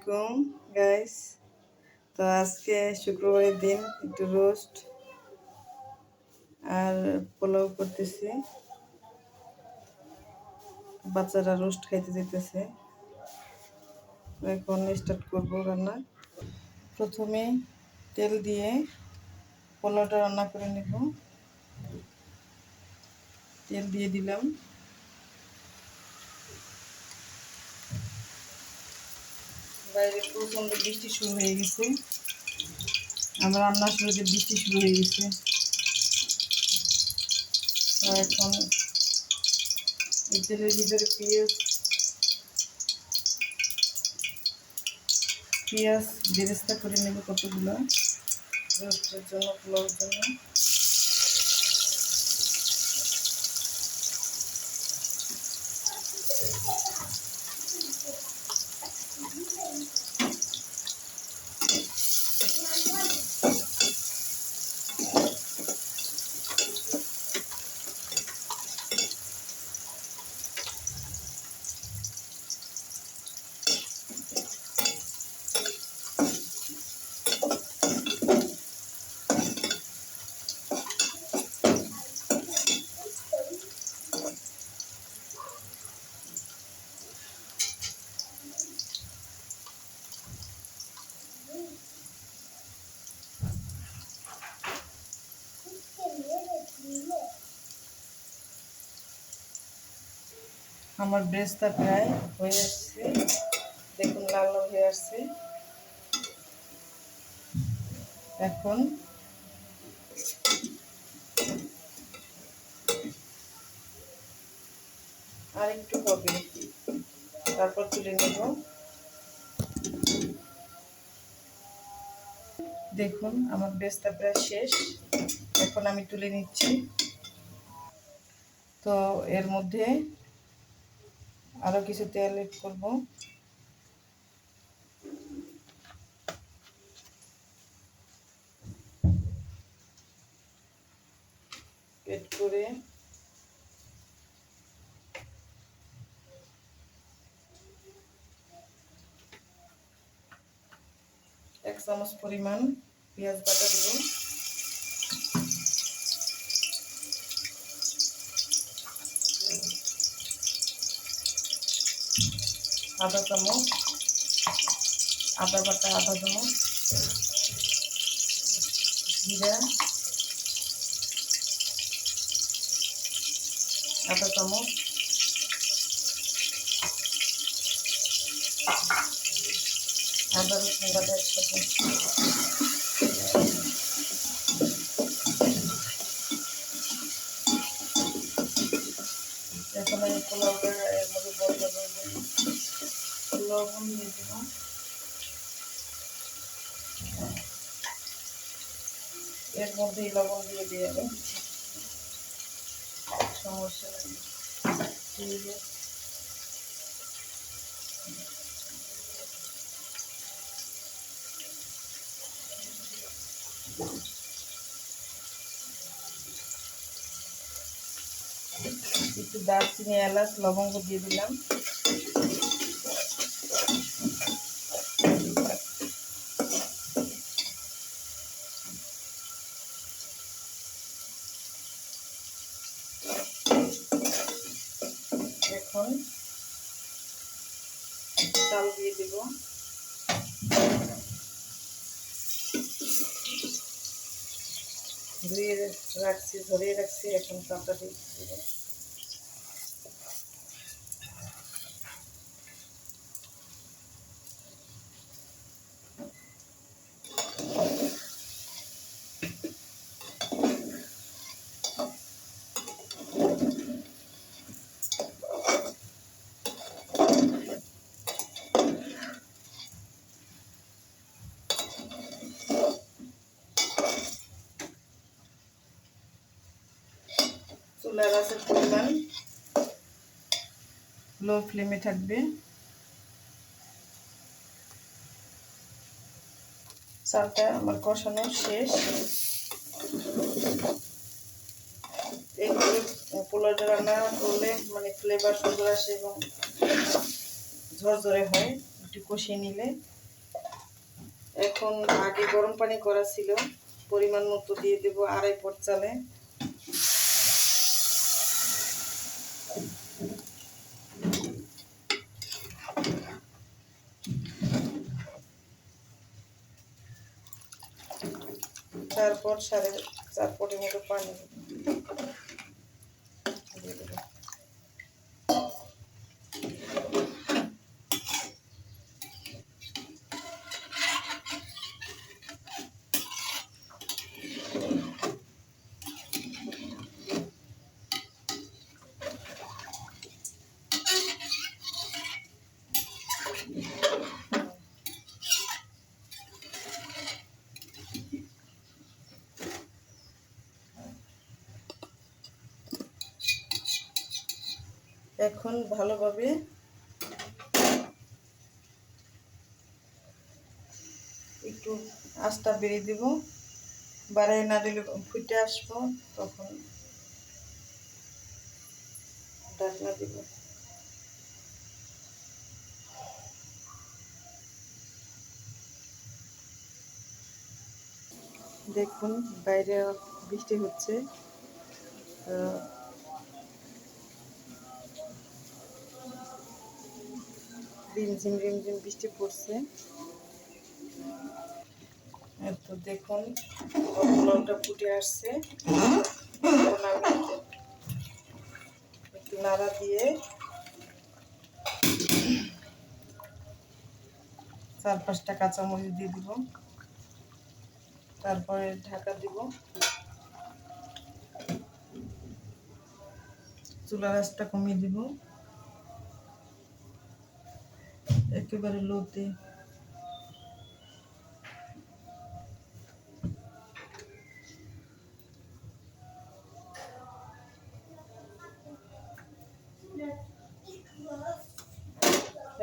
আলাইকুম গাইস। তো আজকে শুক্রবারের দিন একটু রোস্ট আর পোলাও করতেছি। বাচ্চারা রোস্ট খাইতে যেতেছে। এখন স্টার্ট করব রান্না। প্রথমে তেল দিয়ে পোলাওটা রান্না করে নেব। তেল দিয়ে দিলাম। বাইরে প্রচণ্ড বৃষ্টি শুরু হয়ে গেছে। আমার রান্নার শুরুতে বৃষ্টি শুরু হয়ে গেছে। এখন এই তেলের ভিতরে পেঁয়াজ বেরেস্তা করে নেব কতগুলো রোস্টের জন্য, পোলাওর জন্য। আমার ব্রেস্তা প্রায় হয়ে আসছে, দেখুন লাল লাল হয়ে আসছে। এখন আর একটু হবে, তারপর তুলে নেব। দেখুন আমার ব্রেস্তা প্রায় শেষ, এখন আমি তুলে নিচ্ছি। তো এর মধ্যে আরো কিছু তেল এড করব। এড করে এক চামচ পরিমাণ পেঁয়াজ বাটা দেব। আধা চামচ আদা বাটা, আধা চামচ জিরা, আধা চামচ আদা রসুন বাটা একসাথে। এখন আমি পোলাওটা এর মধ্যে বন্ধ করে দেব। লবণ দিয়ে দেব, এর মধ্যেই লবণ দিয়ে দিয়ে দেব, সমস্যা নেই। ঠিক আছে, একটু দারচিনি, এলাচ, লবঙ্গ দিয়ে দিলাম। এখন চাল দিয়ে দেব। ধুয়ে রাখছি, ধরিয়ে রাখছি, এখন চালটা দিয়ে দেব। চুলার আঁচের পরিমাণ লো ফ্লেমে থাকবে। চালটা আমার কষানো শেষ। এইভাবে পোলাওটা রান্না করলে ফ্লেভার সুন্দর আসে এবং ঝরঝরে হয়, একটু কষিয়ে নিলে। এখন আগে গরম পানি করা ছিল, পরিমাণ মতো দিয়ে দেব 2.5 পট চালে। তারপর 4.5 পটের মতো পানি দিয়ে দেব। এখন ভালোভাবে একটু আঁচটা বেড়ে দেব, বাড়াই না দিলে ফুটে আসবো, তখন ঢাকনা দেব। দেখুন বাইরে বৃষ্টি হচ্ছে, রিমঝিম রিমঝিম বৃষ্টি পড়ছে। তো দেখুন পোলাওটা ফুটে আসছে। একটু নাড়া দিয়ে 4-5টা কাঁচামরিচ দিয়ে দিব, তারপরে ঢাকা দিব। চুলার আঁচটা কমিয়ে দিব, একেবারে লোতে।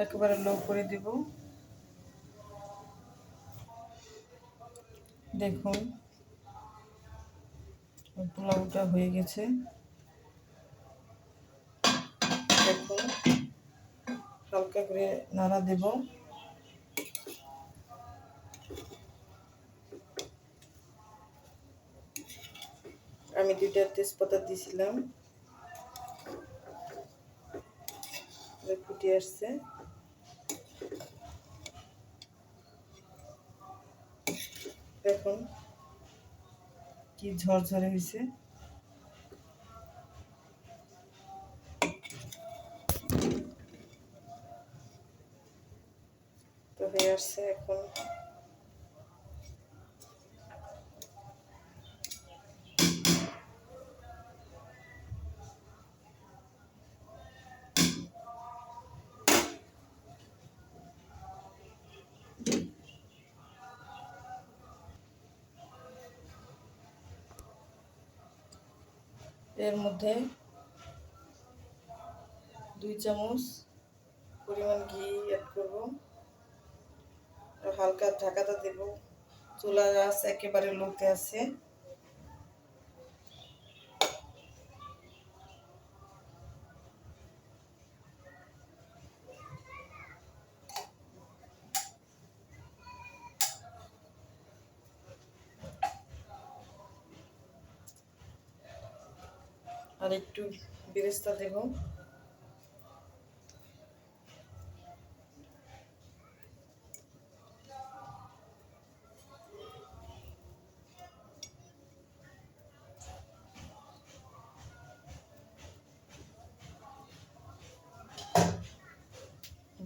একেবারে লো করে দিব। দেখুন পোলাওটা হয়ে গেছে। দেখুন হালকা করে নাড়া দেব। আমি 2টা তেজপাতা দিয়েছিলাম, ফুটে আসছে। দেখুন কি ঝরঝরে হয়েছে। তো হয়ে আসছে। এখন এর মধ্যে 2 চামচ পরিমাণ ঘি অ্যাড করব, আর হালকা ঢাকাটা দেব। চুলার আঁচ একেবারে লোতে আছে। আর একটু বেরেস্তা দেব।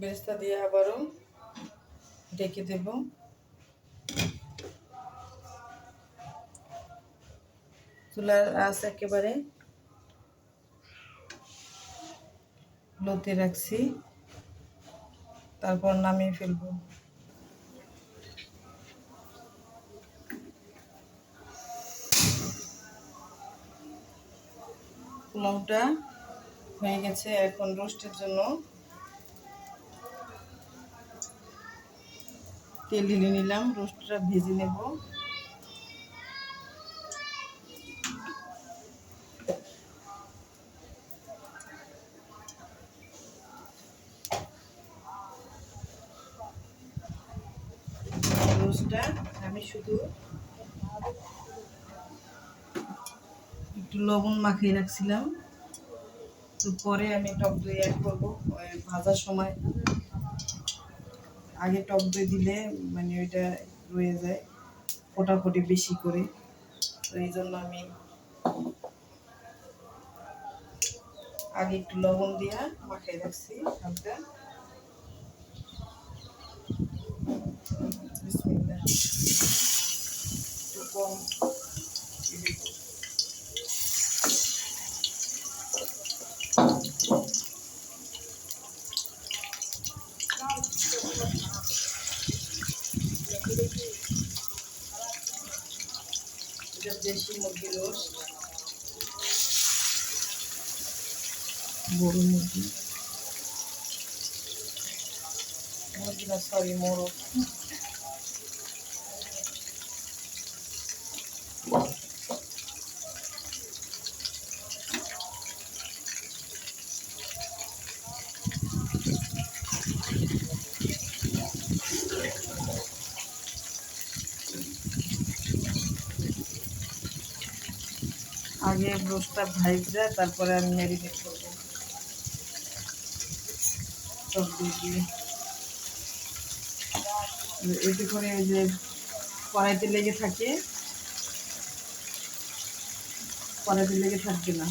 বেরেস্তা দিয়ে আবারও ঢেকে দেব। চুলার আঁচ একেবারে লোতে রাখছি, তারপর নামিয়ে ফেলবো। পোলাওটা হয়ে গেছে। এখন রোস্টের জন্য তেল ঢেলে নিলাম, রোস্টটা ভেজে নেব। রোস্টটা আমি শুধু একটু লবণ মাখিয়ে রাখছিলাম, তো পরে আমি টক দই অ্যাড করবো। ভাজার সময় আগে টক দই দিলে মানে ওইটা রয়ে যায় ফোটাফুটি বেশি করে, তো এই জন্য আমি আগে একটু লবণ দিয়ে মাখিয়ে রাখছি হালকা। বিসমিল্লাহ, একটু কম দিব। এটা দেশি মুরগি রোস্ট, বড় মুরগি, মুরগি না সরি মোরগ। আগে রোস্টটা ভাইজা তারপরে আমি ম্যারিনেট করবো টক দই দিয়ে। এতে করে ওই যে কড়াইতে লেগে থাকে, কড়াইতে লেগে থাকবে না।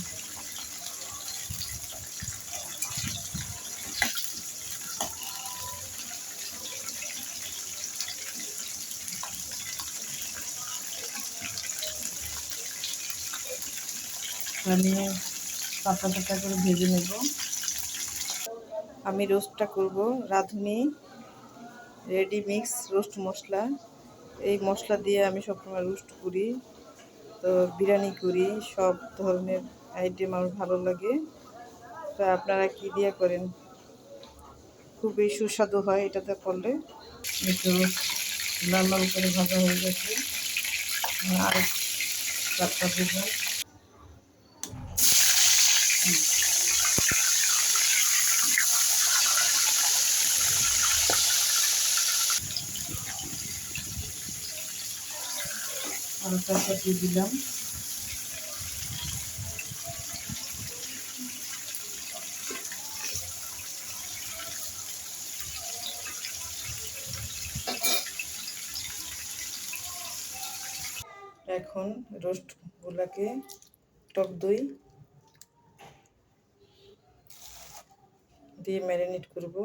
আমি পাতা পাতা করে ভেজে নেব। আমি রোস্টটা করব রাঁধুনি রেডি মিক্স রোস্ট মশলা। এই মশলা দিয়ে আমি সবসময় রোস্ট করি, তো বিরিয়ানি করি, সব ধরনের আইটেম আমার ভালো লাগে। তো আপনারা কি দিয়ে করেন? খুবই সুস্বাদু হয় এটাতে করলে। একটু লাল লাল করে ভাজা হয়ে গেছে, আর চারটা দেবো। আর চারটা দিয়ে দিলাম। এখন রোস্টগুলোকে টক দই দিয়ে ম্যারিনেট করব।